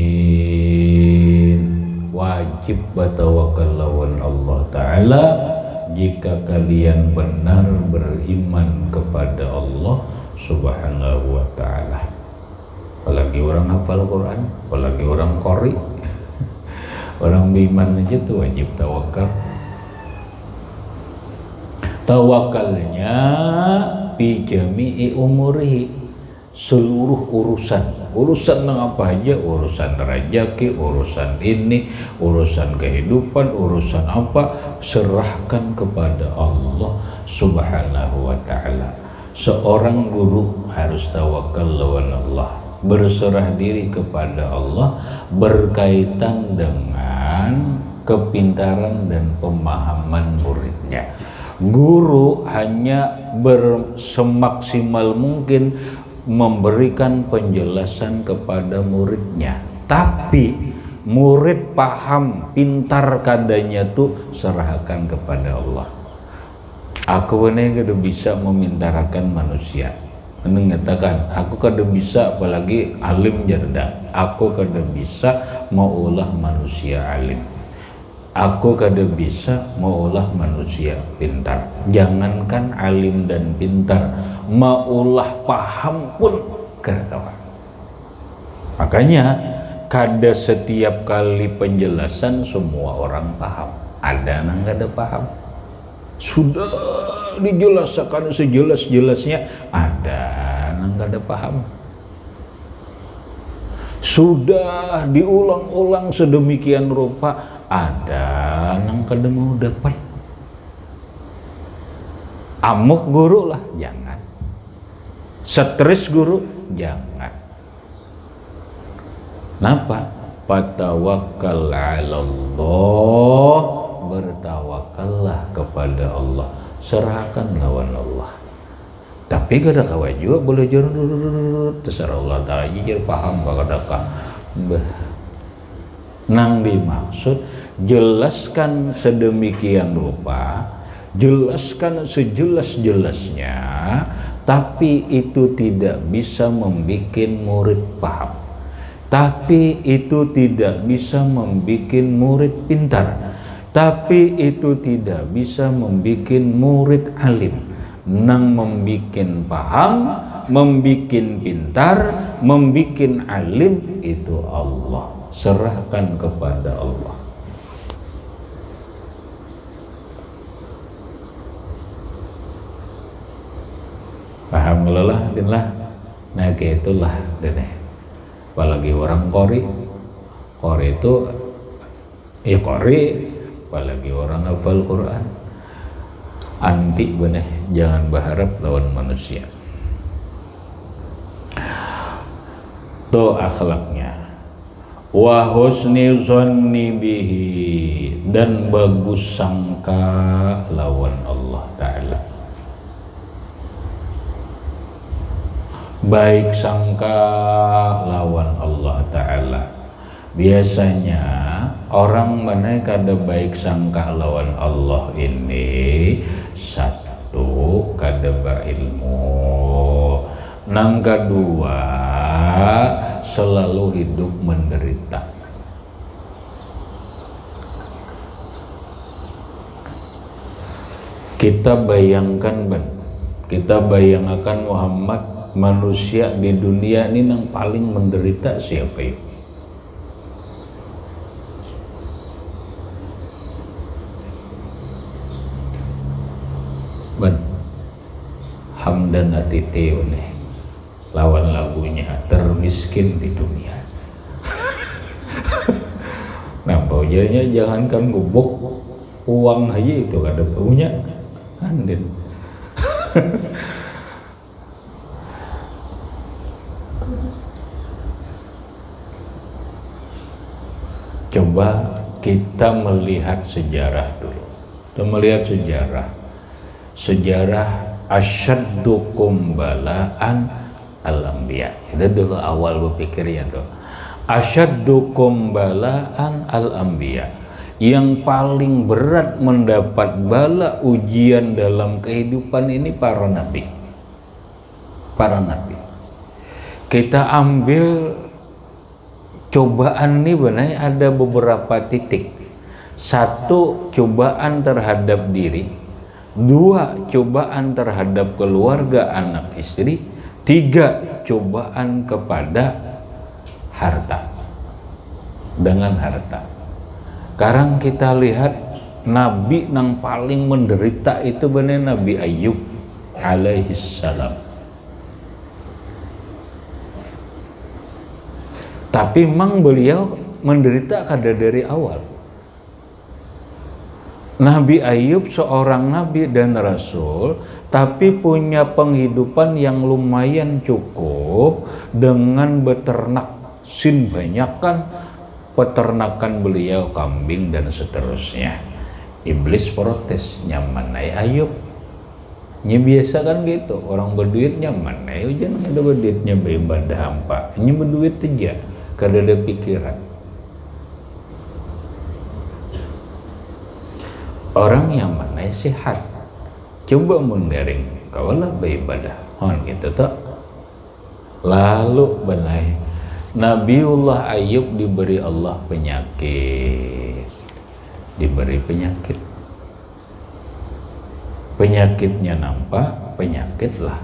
Wajib bertawakal lawan Allah Ta'ala jika kalian benar beriman kepada Allah Subhanahu wa Ta'ala. Apalagi orang hafal Quran, apalagi orang qori. Orang beriman aja tuh wajib tawakal. Tawakalnya bi jami'i umuri, seluruh urusan nang apa aja, urusan rezeki, urusan ini, urusan kehidupan, urusan apa, serahkan kepada Allah Subhanahu wa ta'ala. Seorang guru harus tawakal lawan Allah, berserah diri kepada Allah berkaitan dengan kepintaran dan pemahaman muridnya. Guru hanya semaksimal mungkin memberikan penjelasan kepada muridnya, tapi murid paham pintar kadanya tuh serahkan kepada Allah. Aku ini kada bisa memintarakan manusia, mengatakan aku kada bisa, apalagi alim jarda, aku kada bisa mau ulah manusia alim, aku kada bisa mau ulah manusia pintar. Jangankan alim dan pintar, maulah paham pun kada kawan. Makanya kada setiap kali penjelasan semua orang paham, ada nang kada paham. Sudah dijelaskan sejelas-jelasnya, ada nang kada paham. Sudah diulang-ulang sedemikian rupa, ada nang kada mau dapat. Amuk guru lah, jangan. Stres guru, jangan. Napa? Fatawakkal 'ala Allah, bertawakallah kepada Allah, serahkan lawan Allah. Tapi kada kawa juga belajar terserah Allah Ta'ala jujur paham kadakah nang dimaksud, jelaskan sedemikian rupa, jelaskan sejelas-jelasnya, tapi itu tidak bisa membuat murid paham, tapi itu tidak bisa membuat murid pintar, tapi itu tidak bisa membuat murid alim. Nang membikin paham, membikin pintar, membikin alim itu Allah. Serahkan kepada Allah. Paham lelah dinlah. Nah itulah dene. Apalagi orang Qori itu ya Qori, apalagi orang hafal Quran. Anti benih, jangan berharap lawan manusia. Tuh akhlaknya. Wa husni zanni bihi, dan bagus sangka lawan Allah Ta'ala. Baik sangka lawan Allah Ta'ala. Biasanya orang mana kada baik sangka lawan Allah ini, satu kada berilmu, nang kedua selalu hidup menderita. Kita bayangkan Muhammad, manusia di dunia ini yang paling menderita siapa itu? Hamdan Atiteo nih, lawan lagunya termiskin di dunia. Nah baunya jangankan gubuk, uang aja itu kada punya andin. Coba kita melihat sejarah dulu. Kita melihat sejarah asyaddukum balaan al-anbiya. Itu dulu awal berpikirnya tuh. Asyaddukum balaan al-anbiya. Yang paling berat mendapat bala ujian dalam kehidupan ini para nabi. Para nabi. Kita ambil cobaan ini benar ada beberapa titik. Satu, cobaan terhadap diri. Dua, cobaan terhadap keluarga, anak istri. Tiga, cobaan kepada harta. Dengan harta. Sekarang kita lihat nabi nang paling menderita itu bener Nabi Ayub alaihissalam. Tapi memang beliau menderita kada dari awal. Nabi Ayub seorang nabi dan rasul, tapi punya penghidupan yang lumayan cukup dengan beternak sin banyak kan peternakan beliau kambing dan seterusnya. Iblis protes, nyaman ay Ayub. Nya biasa kan gitu, orang berduit nyaman ay jangan ada berduitnya beribadah hampa. Nya berduit aja, kada ada pikiran. Orang yang mana sehat, coba menggaring, kawalah beribadah, gitu tak. Lalu benai Nabiullah Ayub diberi Allah penyakit, diberi penyakit. Penyakitnya nampak penyakit lah.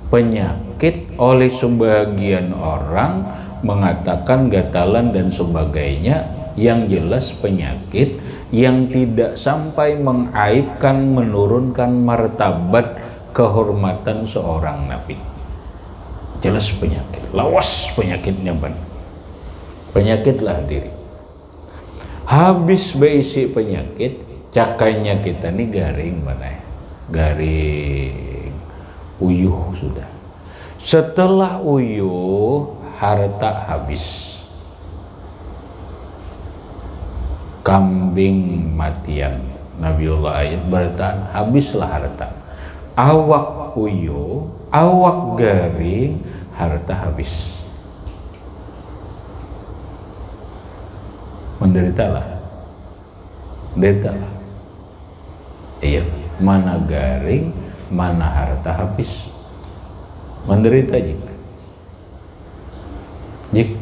Penyakit oleh sebagian orang mengatakan gatalan dan sebagainya, yang jelas penyakit yang tidak sampai mengaibkan, menurunkan martabat kehormatan seorang nabi. Jelas penyakit, lawas penyakitnya benar. Penyakitlah diri. Habis berisi penyakit, cakainya kita nih garing mana? Garing, uyuh sudah. Setelah uyuh, harta habis. Kambing matian Nabiullah Ayub bertahan, habislah harta. Awak uyuh, awak garing, harta habis. Menderitalah. Menderitalah. Iya, mana garing, mana harta habis. Menderita jik. Jik,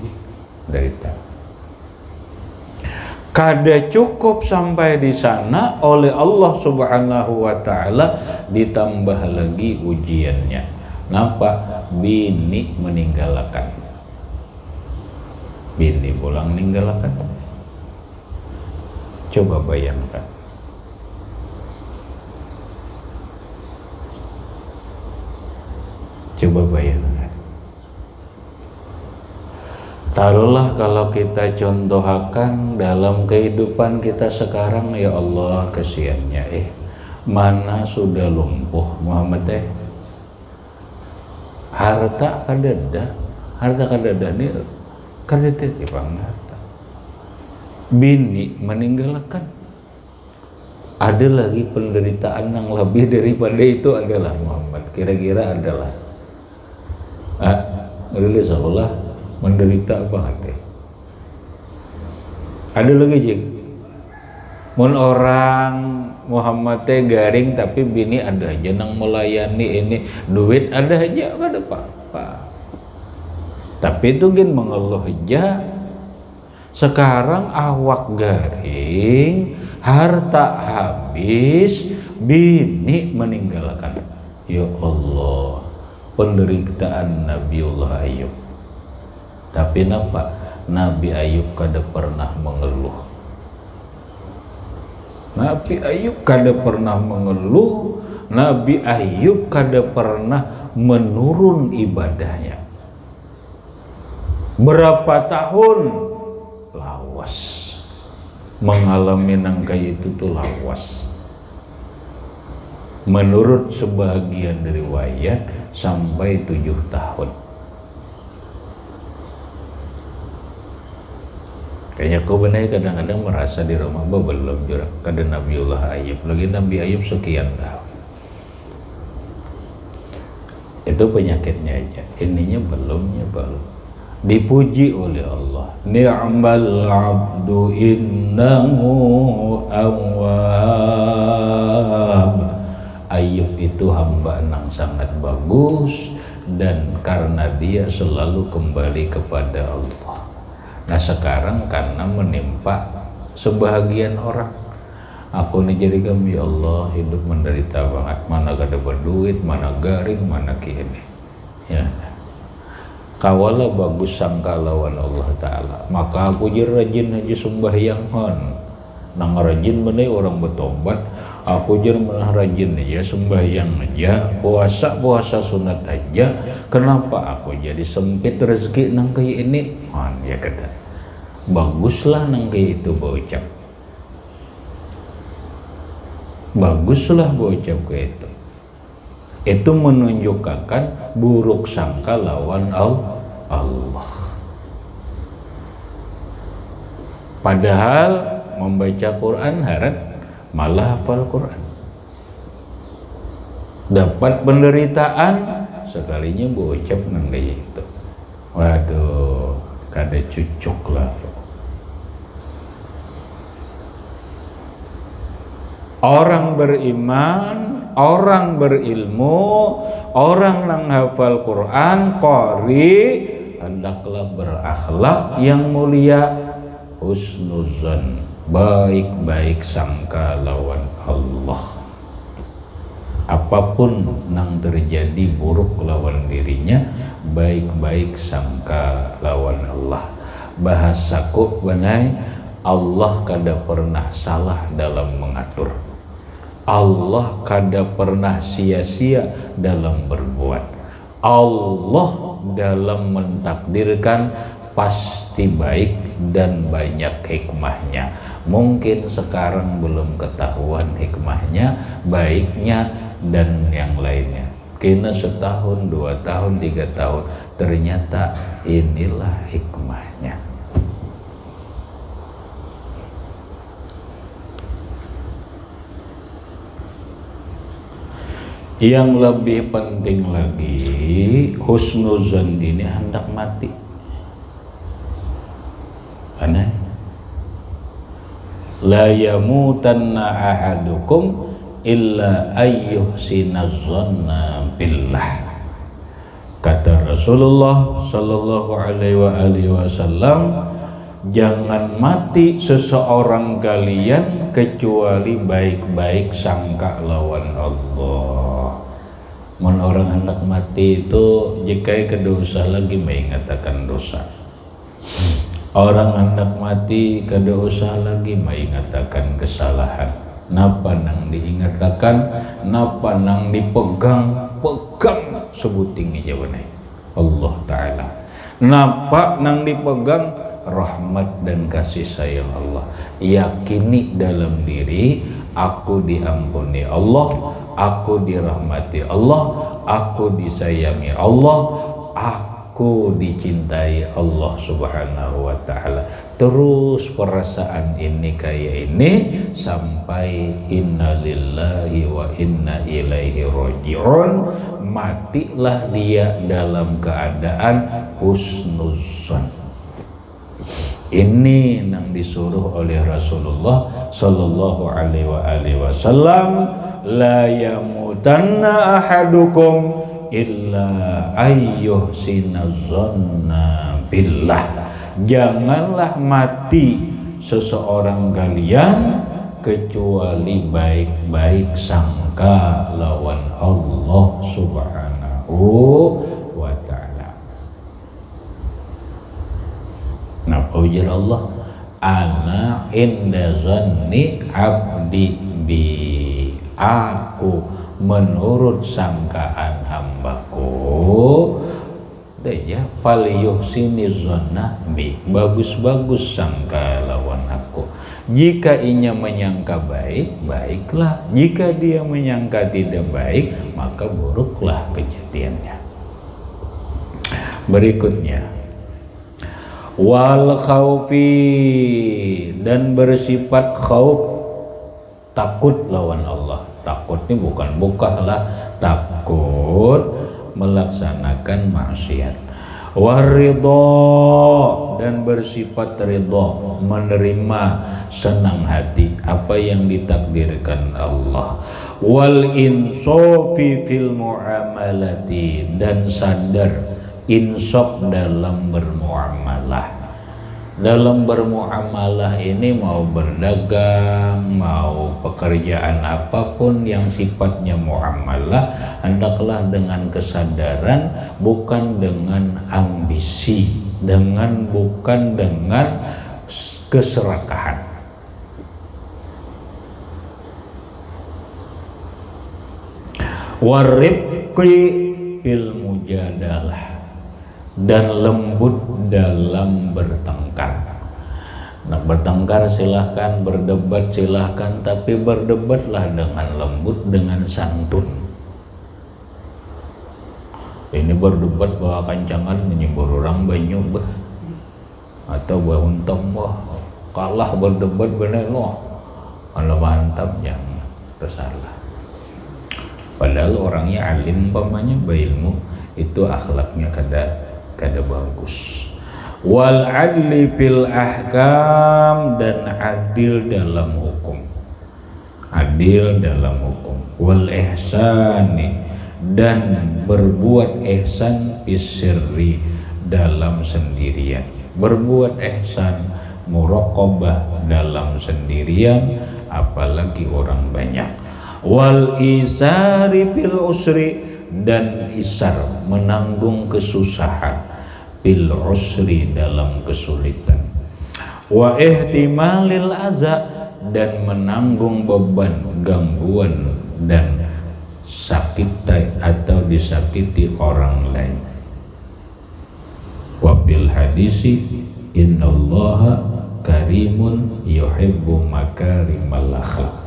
derita. Kada cukup sampai di sana, oleh Allah Subhanahu wa Ta'ala ditambah lagi ujiannya. Nampak bini meninggalkan. Bini pulang meninggalkan. Coba bayangkan. Coba bayangkan. Taruhlah kalau kita contohakan dalam kehidupan kita sekarang, ya Allah kesiannya mana sudah lumpuh Muhammad harta kadada, harta kadada nih kadada tipang harta. Bini meninggalkan. Ada lagi penderitaan yang lebih daripada itu adalah Muhammad. Kira-kira adalah seolah menderita apa ada? Ada lagi jik. Mun orang Muhammad garing tapi bini ada aja nang melayani ini, duit ada aja kada apa-apa. Tapi itu kan mengeluh aja. Sekarang awak garing, harta habis, bini meninggalkan. Ya Allah, penderitaan Nabiullah Ayub. Tapi nampak Nabi Ayub kada pernah mengeluh. Nabi Ayub kada pernah mengeluh. Nabi Ayub kada pernah menurun ibadahnya. Berapa tahun lawas mengalami nang kayak itu tuh lawas. Menurut sebagian riwayat sampai 7 tahun. Kayaknya kau benar kadang-kadang merasa di rumah belum juga. Kadang Nabiullah Ayub, lagi Nabi Ayub sekian tahun. Itu penyakitnya aja. Ininya belumnya belum. Dipuji oleh Allah. Ni'mal abdu innahu awwab. Ayub itu hamba yang sangat bagus dan karena dia selalu kembali kepada Allah. Nah sekarang karena menimpa sebahagian orang, aku nih jadi kami ya Allah hidup menderita banget, mana gak ada berduit, mana garing, mana kini ya. Kawalah bagus sangka lawan Allah Ta'ala, maka aku jadi rajin aja sembahyang hon. nang rajin bener orang bertobat. Aku jadi malah rajin aja, sembahyang aja, puasa sunat aja. Kenapa aku jadi sempit rezeki nang kayak ini? Ya kata, baguslah nang kayak itu berucap. Baguslah berucap kayak itu. Itu menunjukkan buruk sangka lawan Allah. Padahal membaca Quran harap malah hafal Quran. Dapat penderitaan sekalinya berucap nang kayak itu. Waduh, kada cucuk lah. Orang beriman, orang berilmu, orang nang hafal Quran, qari, hendaklah berakhlak yang mulia, husnuzan, baik-baik sangka lawan Allah. Apapun nang terjadi buruk lawan dirinya, baik-baik sangka lawan Allah. Bahasaku benai, Allah kada pernah salah dalam mengatur. Allah kada pernah sia-sia dalam berbuat. Allah dalam mentakdirkan pasti baik dan banyak hikmahnya. Mungkin sekarang belum ketahuan hikmahnya, baiknya dan yang lainnya. Kena setahun, 2 tahun, 3 tahun, ternyata inilah hikmahnya. Yang lebih penting lagi, husnuzan ini hendak mati. Aneh. La yamutanna ahadukum illa ayyuhsina dhanna billah. Kata Rasulullah sallallahu alaihi wasallam, jangan mati seseorang kalian kecuali baik-baik sangka lawan Allah. Mun orang hendak mati itu jika kedosa lagi mengatakan dosa. Orang hendak mati kada usah lagi mengatakan kesalahan. Napa nang diingatakan, napa nang dipegang sebuting aja benai Allah Ta'ala. Napa nang dipegang rahmat dan kasih sayang Allah. Yakini dalam diri, aku diampuni Allah, aku dirahmati Allah, aku disayangi Allah, aku dicintai Allah Subhanahu wa Ta'ala. Terus perasaan ini kayak ini sampai inna lillahi wa inna ilaihi raji'un. Matilah dia dalam keadaan husnuzan. Ini yang disuruh oleh Rasulullah sallallahu alaihi wasallam, la yamutanna ahadukum illa ayyuhsina dhanna billah. Janganlah mati seseorang kalian kecuali baik-baik sangka lawan Allah Subhanahu wa Ta'ala. Napa ujar Allah? Ana inda zanni abdi bi. Aku menurut sangkaan hambaku. Deja paliyuhsini zanna bi. Bagus-bagus sangka lawan aku. Jika inya menyangka baik, baiklah. Jika dia menyangka tidak baik, maka buruklah kejadiannya. Berikutnya, wal khaufi, dan bersifat khauf, takut lawan Allah. Takut ini bukanlah takut melaksanakan maksiat. Waridho, dan bersifat ridho, menerima senang hati apa yang ditakdirkan Allah. Wal insofi fil muamalati, dan sadar insaf dalam bermuamalah. Dalam bermuamalah ini mau berdagang, mau pekerjaan apapun yang sifatnya muamalah, hendaklah dengan kesadaran, bukan dengan ambisi, bukan dengan keserakahan. warifqi fil mujadalah, dan lembut dalam bertengkar. Nah, bertengkar silahkan, berdebat silahkan, tapi berdebatlah dengan lembut, dengan santun. Ini berdebat bawa kancangan menyembur orang banyu bah, atau bawa untung bah, kalah berdebat bener loh, kalau mantap jangan tersalah. Padahal orangnya alim pamannya berilmu, itu akhlaknya kada bagus. Wal adli fil ahkam, dan adil dalam hukum, adil dalam hukum. Wal ihsani, dan berbuat ihsan bisirri, dalam sendirian. Berbuat ihsan muraqabah dalam sendirian, apalagi orang banyak. Wal isari bil usri, dan isar menanggung kesusahan, bil usri dalam kesulitan. Wa ihtimalil aza, dan menanggung beban, gangguan dan sakit atau disakiti orang lain. Wa bil hadisi innallaha karimun yuhibbu makarimal akhlaq.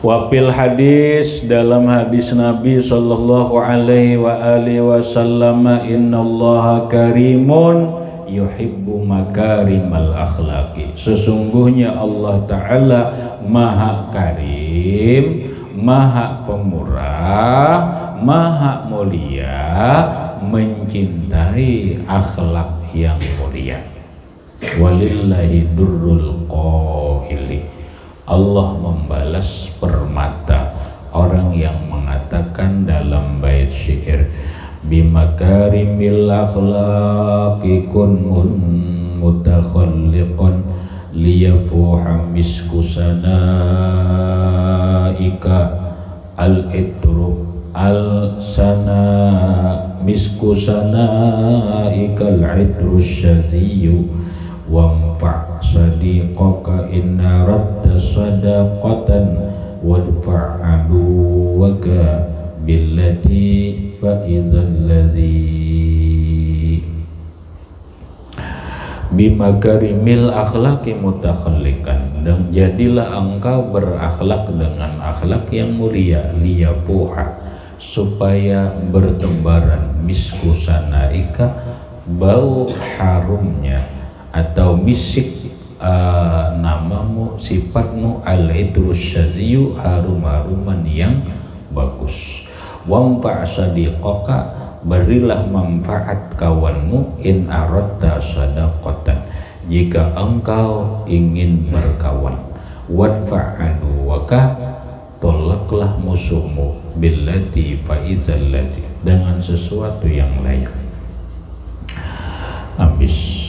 Wafil hadis, dalam hadis Nabi sallallahu alaihi wa alihi wasallam, innallaha karimun yuhibbu makarimal akhlaqi. Sesungguhnya Allah Ta'ala maha karim, maha pemurah, maha mulia, mencintai akhlak yang mulia. Walillahi durrul qaili, Allah membalas permata orang yang mengatakan dalam bait syair, bimakarimil akhlaqi kun mutakhalliqan liyafuha misku sanaika al-idru al-sana misku sanaika al-idru syaziyu wamfa' sadiqaka inna radda sadaqatan wadfa'adu waka billati fa'izal ladhi bimakarimil akhlaqi mutakhallikan, dan jadilah engkau berakhlak dengan akhlak yang mulia, liyafuha, supaya bertebaran misku sanaika, bau harumnya atau misik namamu, sifatmu, al-idrus syaziyu, harum-haruman yang bagus. Wamfa' sadiqaka, berilah manfaat kawanmu, in aradta sadaqatan, jika engkau ingin berkawan. Wadfa' aduwaka, tolaklah musuhmu, billati faizal lati, dengan sesuatu yang layak. Habis.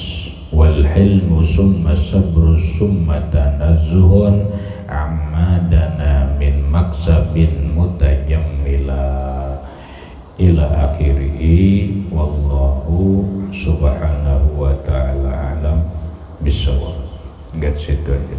Wal hilmu summa sabru summa tanazzuhun ammadana min maksabin mutajammila ila akhirih. Wallahu subhanahu wa ta'ala alam bisawab. Enggak situ aja.